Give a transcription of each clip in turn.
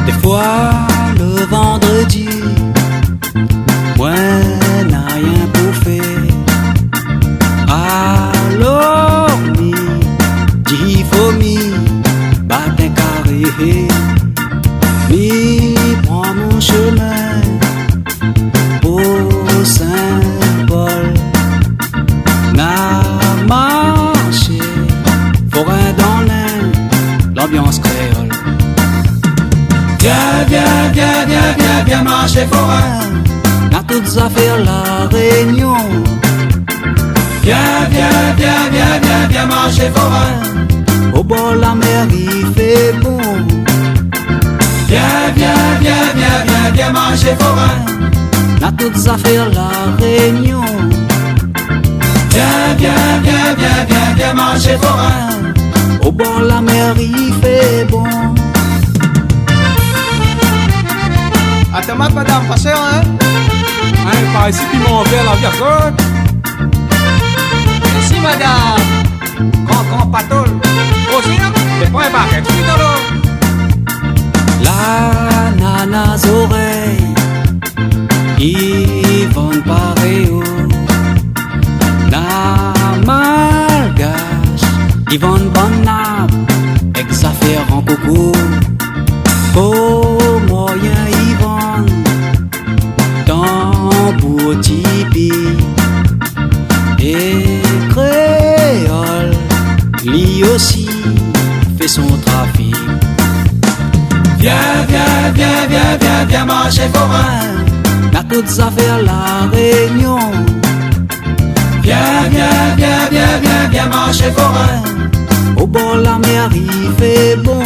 Des fois le vendredi, moi n'a rien pour faire. Alors mi, dit faut mi, battre un carré. Mi prend mon chemin au Saint-Paul. N'a marché, forêt dans l'Inde, l'ambiance créole. Viens, viens, viens, viens, viens, viens marcher forêt. N'a toutes affaires la réunion. Viens, viens, viens, viens, viens, viens marcher forêt. Au bord de la mer il fait bon. Viens, viens, viens, viens, viens, viens marcher forêt. N'a toutes affaires la réunion. Viens, viens, viens, viens, viens, viens marcher forêt. Au bord de la mer il fait bon. Attends, madame, passez, hein? Hein, par ici, puis mon verre, la viande. Ici, madame. Grand patol. Aussi, c'est pas un paquet, tu dans l'eau. La nana oreilles, ils vont pareil. La malgache, ils vont bonne ex-affaire en coco. Pour moyen, ils vont tambour tipi. Et créole, lui aussi fait son trafic. Viens, viens, viens, viens, viens, viens marcher forêt. N'a toutes affaires la réunion. Viens, viens, viens, viens, viens, viens marcher forêt. Au bord de la mer il fait bon.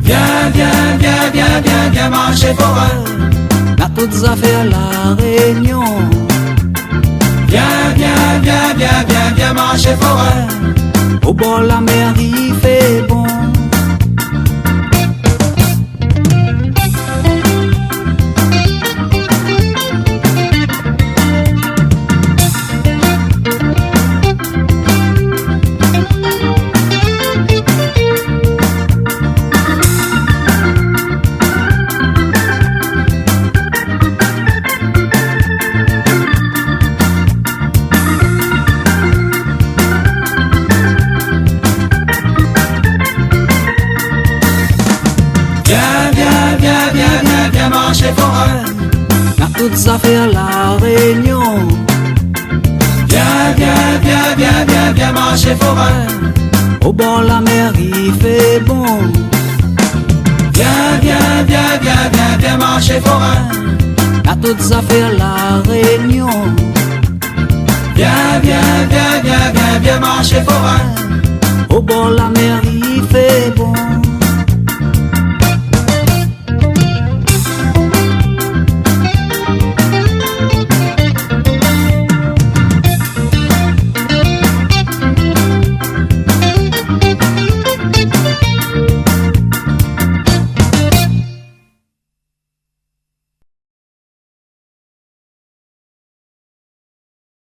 Viens, viens, viens, viens, viens, viens marcher forêt. N'a toutes affaires la réunion. Viens, viens, viens, viens, viens, viens marcher forêt. Au bord de la mer il fait bon. N'a toutes affaires la réunion. Viens, viens, viens, viens, viens, viens marcher forêt. Au bord de la mer il fait bon. Viens, viens, viens, viens, viens, viens marcher forêt. N'a toutes affaires la réunion. Viens, viens, viens, viens, viens, viens marcher forêt. Au bord de la mer il